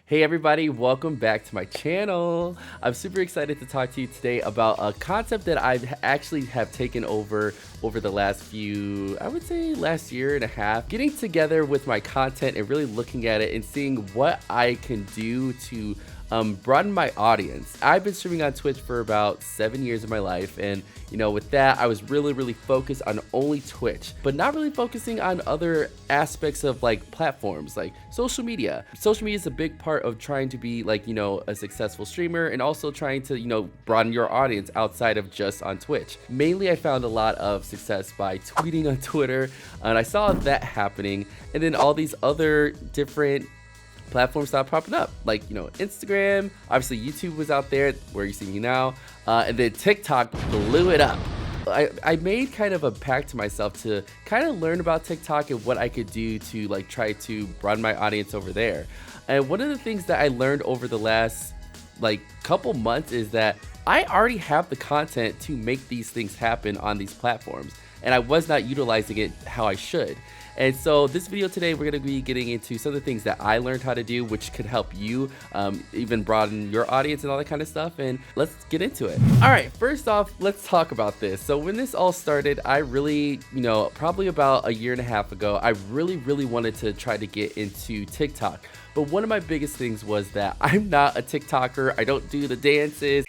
Hey everybody, welcome back to my channel. I'm super excited to talk to you today about a concept that I've actually have taken over the last few, I would say last year and a half, getting together with my content and really looking at it and seeing what I can do to broaden my audience. I've been streaming on Twitch for about 7 years of my life, and with that I was really focused on only Twitch, but not really focusing on other aspects of like platforms like social media. Social media is a big part of trying to be like a successful streamer, and also trying to broaden your audience outside of just on Twitch. Mainly I found a lot of success by tweeting on Twitter, and I saw that happening, and then all these other different platforms started popping up, like Instagram. Obviously YouTube was out there where you see me now, and then TikTok blew it up. I made kind of a pact to myself to kind of learn about TikTok and what I could do to like try to broaden my audience over there. And one of the things that I learned over the last like couple months is that I already have the content to make these things happen on these platforms, and I was not utilizing it how I should. And so this video today, we're going to be getting into some of the things that I learned how to do, which could help you even broaden your audience and all that kind of stuff. And let's get into it. All right, first off, let's talk about this. So when this all started, I really, probably about a year and a half ago, I really wanted to try to get into TikTok. But one of my biggest things was that I'm not a TikToker. I don't do the dances.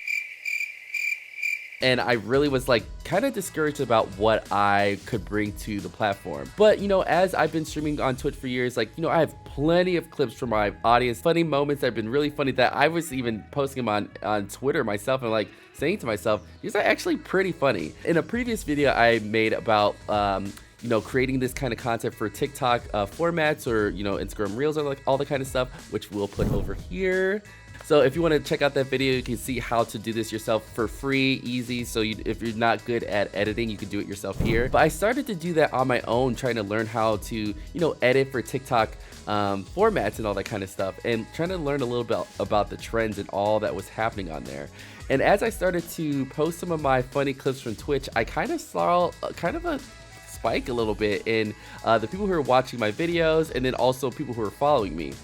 And I really was like kind of discouraged about what I could bring to the platform. But as I've been streaming on Twitch for years, like I have plenty of clips from my audience, funny moments that have been really funny that I was even posting them on Twitter myself, and like saying to myself, these are actually pretty funny. In a previous video I made about creating this kind of content for TikTok formats, or Instagram Reels, or like all the kind of stuff, which we'll put over here. So if you want to check out that video, you can see how to do this yourself for free, easy. So if you're not good at editing, you can do it yourself here. But I started to do that on my own, trying to learn how to, edit for TikTok formats and all that kind of stuff, and trying to learn a little bit about the trends and all that was happening on there. And as I started to post some of my funny clips from Twitch, I kind of saw a spike a little bit in the people who are watching my videos, and then also people who are following me.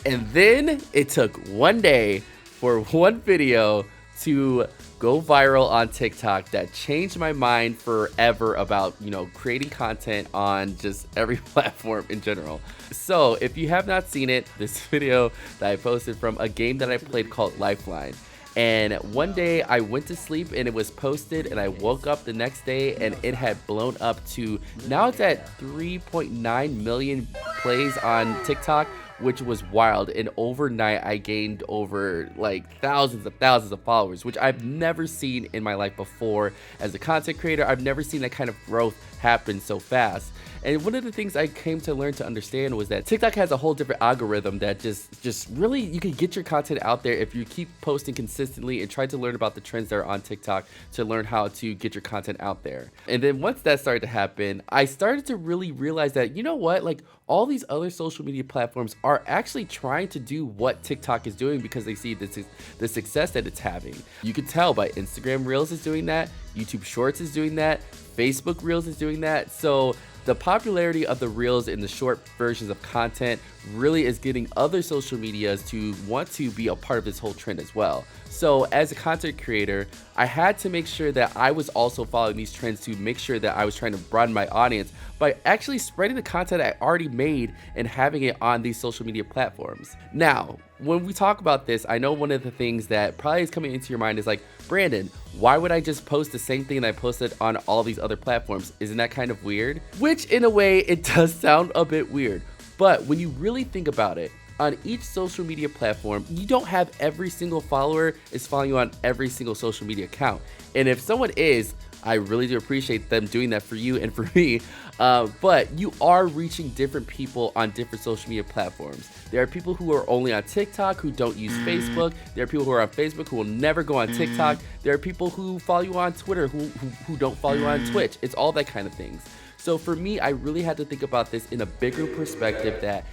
And then it took one day for one video to go viral on TikTok that changed my mind forever about, creating content on just every platform in general. So if you have not seen it, this video that I posted from a game that I played called Lifeline. And one day I went to sleep and it was posted, and I woke up the next day and it had blown up to, now it's at 3.9 million plays on TikTok, which was wild. And overnight I gained over like thousands of followers, which I've never seen in my life before. As a content creator, I've never seen that kind of growth happen so fast. And one of the things I came to learn to understand was that TikTok has a whole different algorithm that just really, you can get your content out there if you keep posting consistently and try to learn about the trends that are on TikTok to learn how to get your content out there. And then once that started to happen, I started to really realize that, like all these other social media platforms are actually trying to do what TikTok is doing, because they see the success that it's having. You can tell by Instagram Reels is doing that, YouTube Shorts is doing that, Facebook Reels is doing that. So the popularity of the Reels and the short versions of content really is getting other social medias to want to be a part of this whole trend as well. So as a content creator, I had to make sure that I was also following these trends to make sure that I was trying to broaden my audience by actually spreading the content I already made and having it on these social media platforms. Now, when we talk about this, I know one of the things that probably is coming into your mind is like, Brandon, why would I just post the same thing that I posted on all these other platforms? Isn't that kind of weird? Which in a way, it does sound a bit weird. But when you really think about it, on each social media platform, you don't have every single follower is following you on every single social media account. And if someone is, I really do appreciate them doing that for you and for me. But you are reaching different people on different social media platforms. There are people who are only on TikTok who don't use Facebook. There are people who are on Facebook who will never go on TikTok. There are people who follow you on Twitter who don't follow you on Twitch. It's all that kind of things. So for me, I really had to think about this in a bigger perspective that,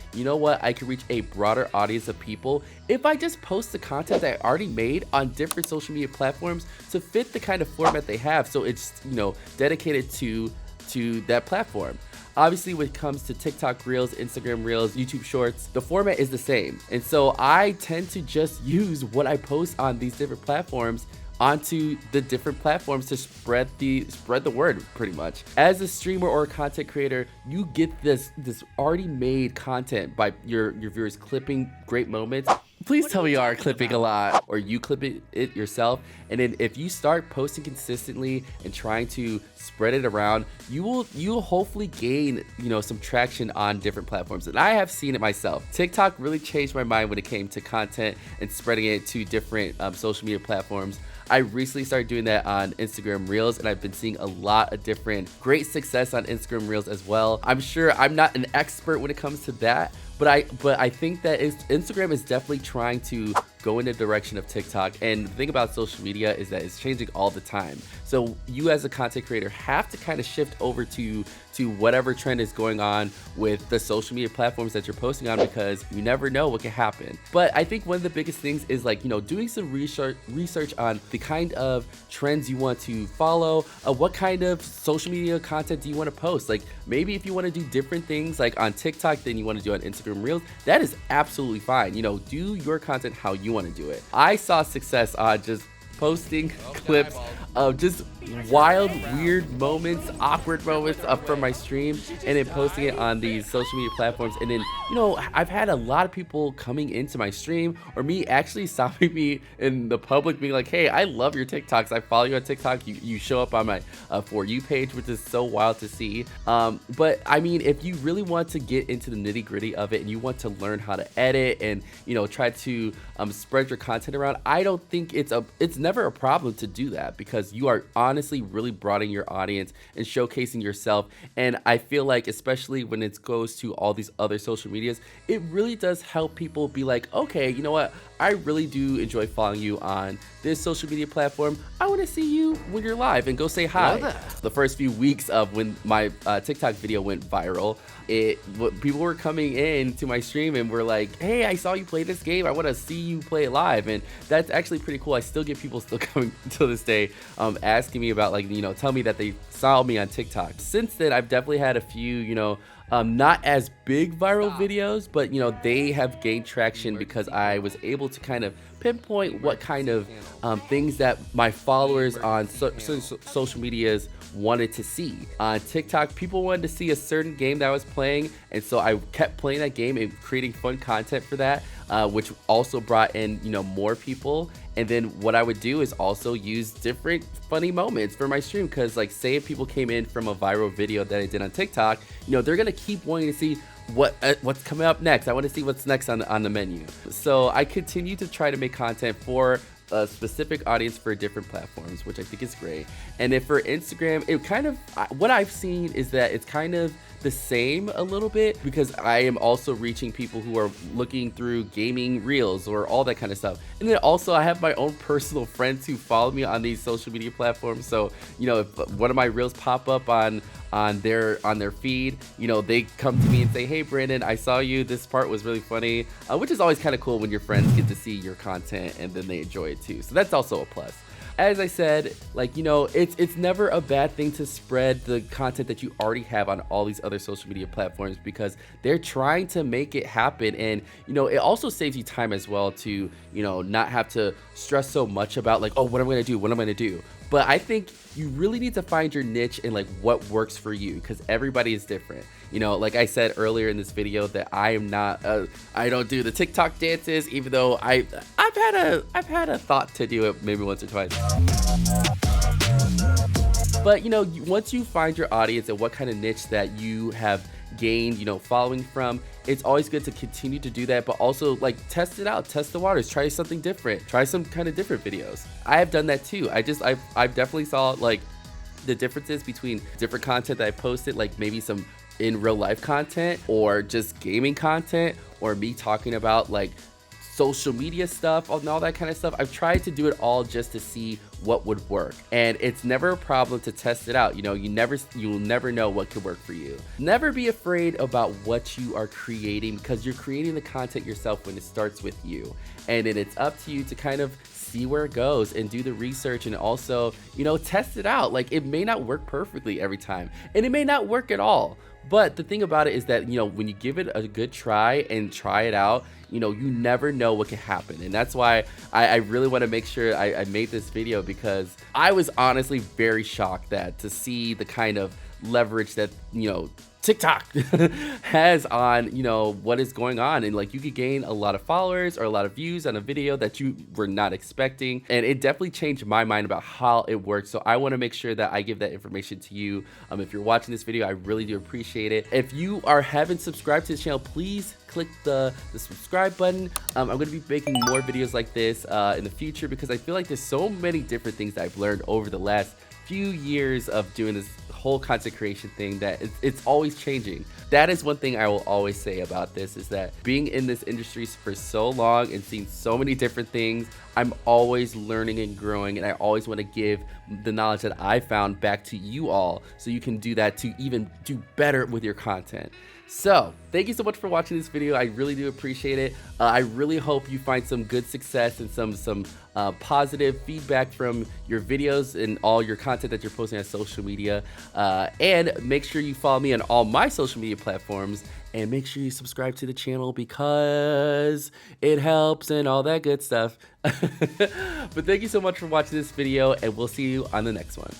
I could reach a broader audience of people if I just post the content that I already made on different social media platforms to fit the kind of format they have. So it's, dedicated to that platform. Obviously, when it comes to TikTok Reels, Instagram Reels, YouTube Shorts, the format is the same. And so I tend to just use what I post on these different platforms onto the different platforms to spread the word pretty much. As a streamer or a content creator, you get this already made content by your viewers clipping great moments. Please tell me you are clipping a lot or you clip it yourself. And then if you start posting consistently and trying to spread it around, you'll hopefully gain, some traction on different platforms. And I have seen it myself. TikTok really changed my mind when it came to content and spreading it to different social media platforms. I recently started doing that on Instagram Reels, and I've been seeing a lot of different great success on Instagram Reels as well. I'm sure I'm not an expert when it comes to that, but I think that Instagram is definitely trying to go in the direction of TikTok. And the thing about social media is that it's changing all the time. So you as a content creator have to kind of shift over to whatever trend is going on with the social media platforms that you're posting on, because you never know what can happen. But I think one of the biggest things is doing some research on the kind of trends you want to follow, what kind of social media content do you want to post. Like maybe if you want to do different things like on TikTok than you want to do on Instagram Reels, that is absolutely fine. Do your content how you want to do it. I saw success on just posting clips of just wild, weird moments, awkward moments up from my stream, and then posting it on these social media platforms. And then, I've had a lot of people coming into my stream or me actually stopping me in the public being like, hey, I love your TikToks. I follow you on TikTok. You show up on my For You page, which is so wild to see. But I mean, if you really want to get into the nitty gritty of it and you want to learn how to edit and, try to spread your content around, I don't think it's never a problem to do that, because you are honestly really broadening your audience and showcasing yourself. And I feel like, especially when it goes to all these other social medias, it really does help people be like, okay, you know what? I really do enjoy following you on this social media platform. I want to see you when you're live and go say hi. The first few weeks of when my TikTok video went viral, people were coming in to my stream and were like, hey, I saw you play this game. I want to see you play it live. And that's actually pretty cool. I still get people still coming to this day asking me about tell me that they saw me on TikTok. Since then, I've definitely had a few, not as big viral videos, but they have gained traction because I was able to kind of pinpoint what kind of things that my followers on social medias wanted to see. On TikTok, people wanted to see a certain game that I was playing, and so I kept playing that game and creating fun content for that, which also brought in more people. And then what I would do is also use different funny moments for my stream, because say if people came in from a viral video that I did on TikTok, they're gonna keep wanting to see what's coming up next. I want to see what's next on the menu. So I continue to try to make content for a specific audience for different platforms, which I think is great. And if for Instagram, it kind of, what I've seen is that it's kind of the same a little bit, because I am also reaching people who are looking through gaming reels or all that kind of stuff. And then also I have my own personal friends who follow me on these social media platforms. So, if one of my reels pop up on their feed, they come to me and say, hey Brandon, I saw you, this part was really funny, which is always kind of cool when your friends get to see your content and then they enjoy it too. So that's also a plus. As I said, it's never a bad thing to spread the content that you already have on all these other social media platforms, because they're trying to make it happen. And, it also saves you time as well to, not have to stress so much about what am I going to do? But I think you really need to find your niche and what works for you, because everybody is different. Like I said earlier in this video, that I am not, I don't do the TikTok dances, even though I've had a thought to do it maybe once or twice. But once you find your audience and what kind of niche that you have gained, following from, it's always good to continue to do that, but also test it out, test the waters, try something different, try some kind of different videos. I have done that too. I've definitely saw the differences between different content that I posted, maybe some in real life content or just gaming content, or me talking about social media stuff and all that kind of stuff. I've tried to do it all just to see what would work, and it's never a problem to test it out. You'll never know what could work for you. Never be afraid about what you are creating, because you're creating the content yourself when it starts with you, and then it's up to you to kind of see where it goes and do the research, and also test it out. It may not work perfectly every time, and it may not work at all, But the thing about it is that, when you give it a good try and try it out, you never know what can happen. And that's why I really want to make sure I made this video, because I was honestly very shocked that to see the kind of leverage that, TikTok has on, what is going on. And like, you could gain a lot of followers or a lot of views on a video that you were not expecting. And it definitely changed my mind about how it works. So I want to make sure that I give that information to you. If you're watching this video, I really do appreciate it. If you haven't subscribed to the channel, please click the subscribe button. I'm going to be making more videos like this in the future, because I feel like there's so many different things that I've learned over the last few years of doing this whole content creation thing, that it's always changing. That is one thing I will always say about this, is that being in this industry for so long and seeing so many different things, I'm always learning and growing, and I always want to give the knowledge that I found back to you all, so you can do that to even do better with your content. So thank you so much for watching this video. I really do appreciate it. I really hope you find some good success and some positive feedback from your videos and all your content that you're posting on social media. And make sure you follow me on all my social media platforms, and make sure you subscribe to the channel, because it helps and all that good stuff. But thank you so much for watching this video, and we'll see you on the next one.